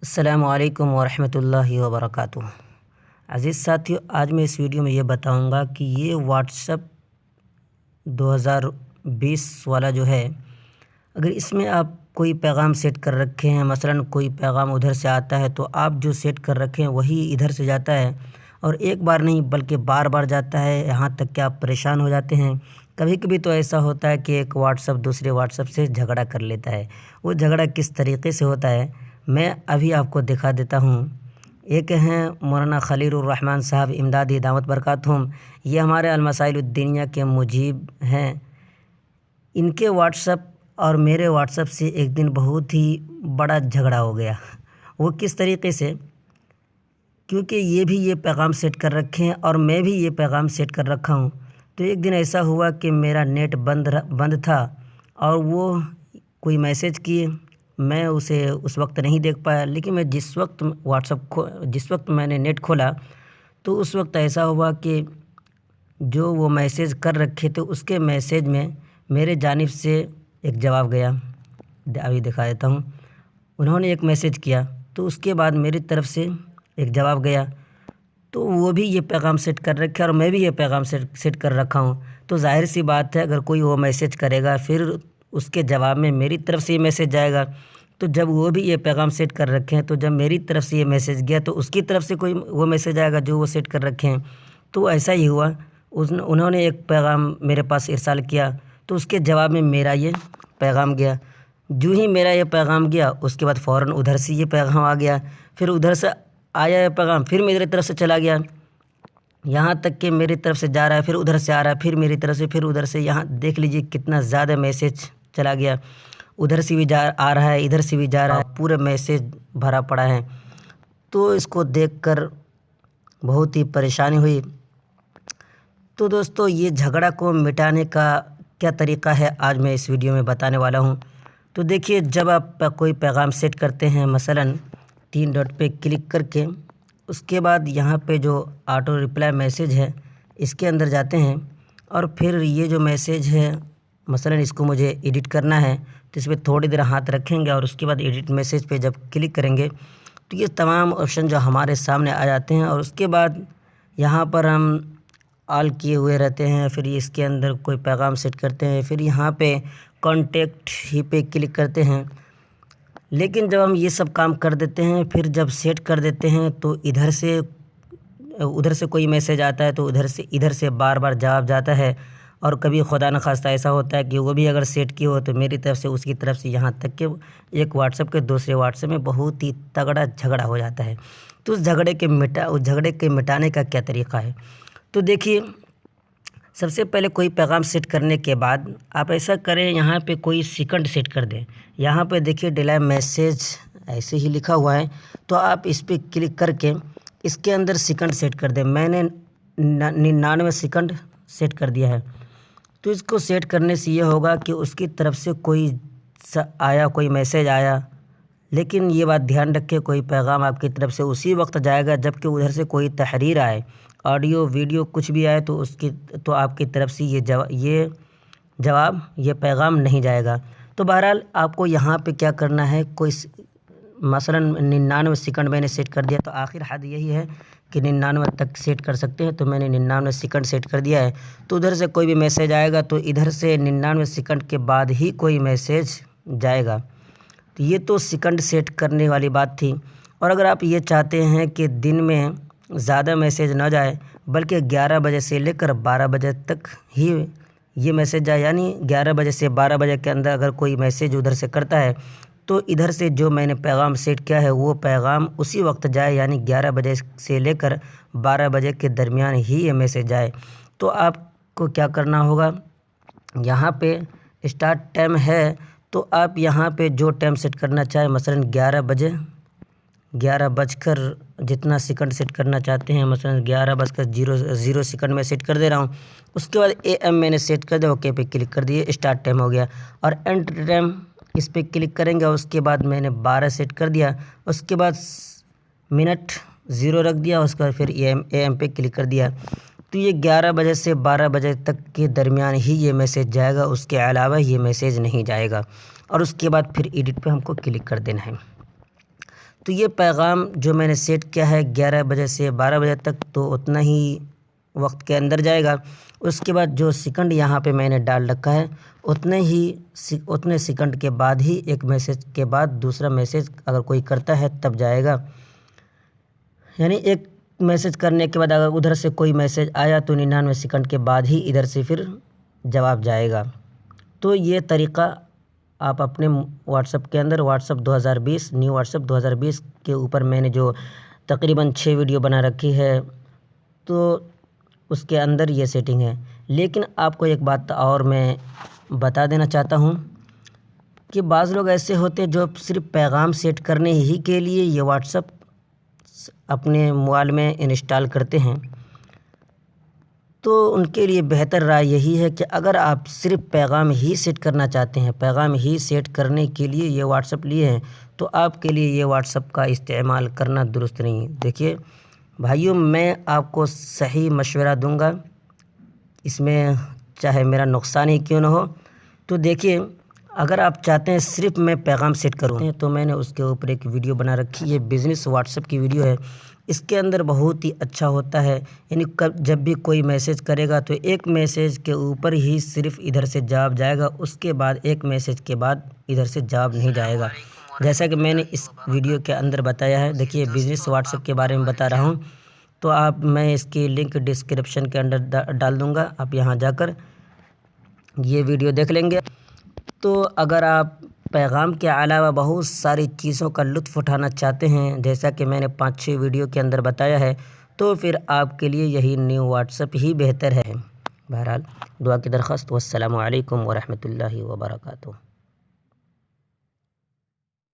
السلام علیکم ورحمۃ اللہ وبرکاتہ۔ عزیز ساتھیو، آج میں اس ویڈیو میں یہ بتاؤں گا کہ یہ واٹس ایپ 2020 والا جو ہے، اگر اس میں آپ کوئی پیغام سیٹ کر رکھے ہیں، مثلا کوئی پیغام ادھر سے آتا ہے تو آپ جو سیٹ کر رکھے ہیں وہی ادھر سے جاتا ہے، اور ایک بار نہیں بلکہ بار بار جاتا ہے، یہاں تک کہ آپ پریشان ہو جاتے ہیں۔ کبھی کبھی تو ایسا ہوتا ہے کہ ایک واٹس ایپ دوسرے واٹس ایپ سے جھگڑا کر لیتا ہے۔ وہ جھگڑا کس طریقے سے ہوتا ہے میں ابھی آپ کو دکھا دیتا ہوں۔ ایک ہیں مولانا خلیل الرحمن صاحب امدادی دعوت برکاتہم، یہ ہمارے المسائل الدینیہ کے مجیب ہیں۔ ان کے واٹس ایپ اور میرے واٹس ایپ سے ایک دن بہت ہی بڑا جھگڑا ہو گیا۔ وہ کس طریقے سے؟ کیونکہ یہ بھی یہ پیغام سیٹ کر رکھے ہیں اور میں بھی یہ پیغام سیٹ کر رکھا ہوں۔ تو ایک دن ایسا ہوا کہ میرا نیٹ بند تھا اور وہ کوئی میسج کیے، میں اسے اس وقت نہیں دیکھ پایا، لیکن میں جس وقت میں نے نیٹ کھولا تو اس وقت ایسا ہوا کہ جو وہ میسج کر رکھے تھے اس کے میسج میں میرے جانب سے ایک جواب گیا۔ ابھی دکھا دیتا ہوں۔ انہوں نے ایک میسج کیا تو اس کے بعد میری طرف سے ایک جواب گیا، تو وہ بھی یہ پیغام سیٹ کر رکھے اور میں بھی یہ پیغام سیٹ کر رکھا ہوں۔ تو ظاہر سی بات ہے، اگر کوئی وہ میسج کرے گا پھر اس کے جواب میں میری طرف سے یہ میسج جائے گا، تو جب وہ بھی یہ پیغام سیٹ کر رکھے ہیں تو جب میری طرف سے یہ میسج گیا تو اس کی طرف سے کوئی وہ میسج آئے گا جو وہ سیٹ کر رکھے ہیں۔ تو ایسا ہی ہوا، انہوں نے ایک پیغام میرے پاس ارسال کیا تو اس کے جواب میں میرا یہ پیغام گیا۔ جو ہی میرا یہ پیغام گیا اس کے بعد فوراً ادھر سے یہ پیغام آ گیا، پھر ادھر سے آیا یہ پیغام پھر میری طرف سے چلا گیا، یہاں تک کہ میری طرف سے جا رہا ہے پھر ادھر سے آ رہا ہے، پھر میری طرف سے پھر ادھر سے، یہاں دیکھ لیجئے کتنا زیادہ میسج چلا گیا۔ ادھر سے بھی آ رہا ہے، ادھر سے بھی جا رہا ہے، پورے میسج بھرا پڑا ہے۔ تو اس کو دیکھ کر بہت ہی پریشانی ہوئی۔ تو دوستو، یہ جھگڑا کو مٹانے کا کیا طریقہ ہے آج میں اس ویڈیو میں بتانے والا ہوں۔ تو دیکھیے، جب آپ کوئی پیغام سیٹ کرتے ہیں، مثلاً 3 ڈاٹ پہ کلک کر کے اس کے بعد یہاں پہ جو آٹو ریپلائی میسج ہے اس کے اندر جاتے ہیں، اور پھر یہ جو میسج ہے مثلاً اس کو مجھے ایڈٹ کرنا ہے تو اس پہ تھوڑی دیر ہاتھ رکھیں گے اور اس کے بعد ایڈٹ میسج پہ جب کلک کریں گے تو یہ تمام آپشن جو ہمارے سامنے آ جاتے ہیں، اور اس کے بعد یہاں پر ہم آل کیے ہوئے رہتے ہیں، پھر اس کے اندر کوئی پیغام سیٹ کرتے ہیں، پھر یہاں پہ کانٹیکٹ ہی پہ کلک کرتے ہیں۔ لیکن جب ہم یہ سب کام کر دیتے ہیں، پھر جب سیٹ کر دیتے ہیں تو ادھر سے کوئی میسج آتا ہے تو ادھر سے بار بار جواب جاتا ہے، اور کبھی خدا نخواستہ ایسا ہوتا ہے کہ وہ بھی اگر سیٹ کی ہو تو میری طرف سے اس کی طرف سے، یہاں تک کہ ایک واٹس ایپ کے دوسرے واٹس ایپ میں بہت ہی تگڑا جھگڑا ہو جاتا ہے۔ تو اس جھگڑے کے مٹانے کا کیا طریقہ ہے؟ تو دیکھیے، سب سے پہلے کوئی پیغام سیٹ کرنے کے بعد آپ ایسا کریں، یہاں پہ کوئی سیکنڈ سیٹ کر دیں۔ یہاں پہ دیکھیے ڈیلیٹ میسج ایسے ہی لکھا ہوا ہے، تو آپ اس پہ کلک کر کے اس کے اندر سیکنڈ سیٹ کر دیں۔ میں نے 99 سیکنڈ سیٹ کر دیا ہے۔ تو اس کو سیٹ کرنے سے یہ ہوگا کہ اس کی طرف سے کوئی میسج آیا، لیکن یہ بات دھیان رکھے، کوئی پیغام آپ کی طرف سے اسی وقت جائے گا جب کہ ادھر سے کوئی تحریر آئے، آڈیو ویڈیو کچھ بھی آئے تو آپ کی طرف سے یہ پیغام نہیں جائے گا۔ تو بہرحال آپ کو یہاں پہ کیا کرنا ہے، مثلاً 99 سیکنڈ میں نے سیٹ کر دیا، تو آخر حد یہی ہے کہ 99 تک سیٹ کر سکتے ہیں، تو میں نے 99 سیکنڈ سیٹ کر دیا ہے۔ تو ادھر سے کوئی بھی میسج آئے گا تو ادھر سے 99 سیکنڈ کے بعد ہی کوئی میسج جائے گا۔ تو یہ تو سیکنڈ سیٹ کرنے والی بات تھی۔ اور اگر آپ یہ چاہتے ہیں کہ دن میں زیادہ میسج نہ جائے بلکہ 11 بجے سے لے کر 12 بجے تک ہی یہ میسج جائے، یعنی 11 بجے سے 12 بجے کے اندر اگر کوئی میسج ادھر سے کرتا ہے تو ادھر سے جو میں نے پیغام سیٹ کیا ہے وہ پیغام اسی وقت جائے، یعنی 11 بجے سے لے کر 12 بجے کے درمیان ہی یہ میسج جائے۔ تو آپ کو کیا کرنا ہوگا، یہاں پہ اسٹارٹ ٹائم ہے تو آپ یہاں پہ جو ٹائم سیٹ کرنا چاہیں، مثلاً 11 بج کر جتنا سیکنڈ سیٹ کرنا چاہتے ہیں، مثلاً 11:00 سیکنڈ میں سیٹ کر دے رہا ہوں۔ اس کے بعد AM میں نے سیٹ کر دیا، اوکے پہ کلک کر دیے، اسٹارٹ ٹائم ہو گیا، اور اینڈ ٹائم اس پہ کلک کریں گے۔ اس کے بعد میں نے 12 سیٹ کر دیا، اس کے بعد منٹ 0 رکھ دیا، اس کے بعد پھر AM پہ کلک کر دیا۔ تو یہ 11 بجے سے 12 بجے تک کے درمیان ہی یہ میسج جائے گا، اس کے علاوہ یہ میسج نہیں جائے گا، اور اس کے بعد پھر ایڈٹ پہ ہم کو کلک کر دینا ہے۔ تو یہ پیغام جو میں نے سیٹ کیا ہے 11 بجے سے 12 بجے تک، تو اتنا ہی وقت کے اندر جائے گا۔ اس کے بعد جو سیکنڈ یہاں پہ میں نے ڈال رکھا ہے اتنے سیکنڈ کے بعد ہی ایک میسیج کے بعد دوسرا میسیج اگر کوئی کرتا ہے تب جائے گا۔ یعنی ایک میسیج کرنے کے بعد اگر ادھر سے کوئی میسیج آیا تو 99 سیکنڈ کے بعد ہی ادھر سے پھر جواب جائے گا۔ تو یہ طریقہ آپ اپنے واٹس ایپ کے اندر WhatsApp 2020 new WhatsApp 2020 کے اوپر میں نے جو تقریباً 6 ویڈیو بنا رکھی ہے تو اس کے اندر یہ سیٹنگ ہے۔ لیکن آپ کو ایک بات اور میں بتا دینا چاہتا ہوں کہ بعض لوگ ایسے ہوتے ہیں جو صرف پیغام سیٹ کرنے ہی کے لیے یہ واٹس ایپ اپنے موبائل میں انسٹال کرتے ہیں۔ تو ان کے لیے بہتر رائے یہی ہے کہ اگر آپ صرف پیغام ہی سیٹ کرنا چاہتے ہیں، پیغام ہی سیٹ کرنے کے لیے یہ واٹس ایپ لیے ہیں، تو آپ کے لیے یہ واٹس ایپ کا استعمال کرنا درست نہیں ہے۔ دیکھیے بھائیوں، میں آپ کو صحیح مشورہ دوں گا، اس میں چاہے میرا نقصان ہی کیوں نہ ہو۔ تو دیکھیے، اگر آپ چاہتے ہیں صرف میں پیغام سیٹ کروں تو میں نے اس کے اوپر ایک ویڈیو بنا رکھی ہے، بزنس واٹس ایپ کی ویڈیو ہے۔ اس کے اندر بہت ہی اچھا ہوتا ہے، یعنی جب بھی کوئی میسیج کرے گا تو ایک میسیج کے اوپر ہی صرف ادھر سے جواب جائے گا، اس کے بعد ایک میسیج کے بعد ادھر سے جواب نہیں جائے گا، جیسا کہ میں نے اس ویڈیو کے اندر بتایا ہے۔ دیکھیے بزنس واٹس ایپ کے بارے میں بتا رہا ہوں، تو میں اس کی لنک ڈسکرپشن کے اندر ڈال دوں گا، آپ یہاں جا کر یہ ویڈیو دیکھ لیں گے۔ تو اگر آپ پیغام کے علاوہ بہت ساری چیزوں کا لطف اٹھانا چاہتے ہیں، جیسا کہ میں نے 5-6 ویڈیو کے اندر بتایا ہے، تو پھر آپ کے لیے یہی نیو واٹس ایپ ہی بہتر ہے۔ بہرحال دعا کی درخواست، والسلام علیکم ورحمۃ اللہ وبرکاتہ۔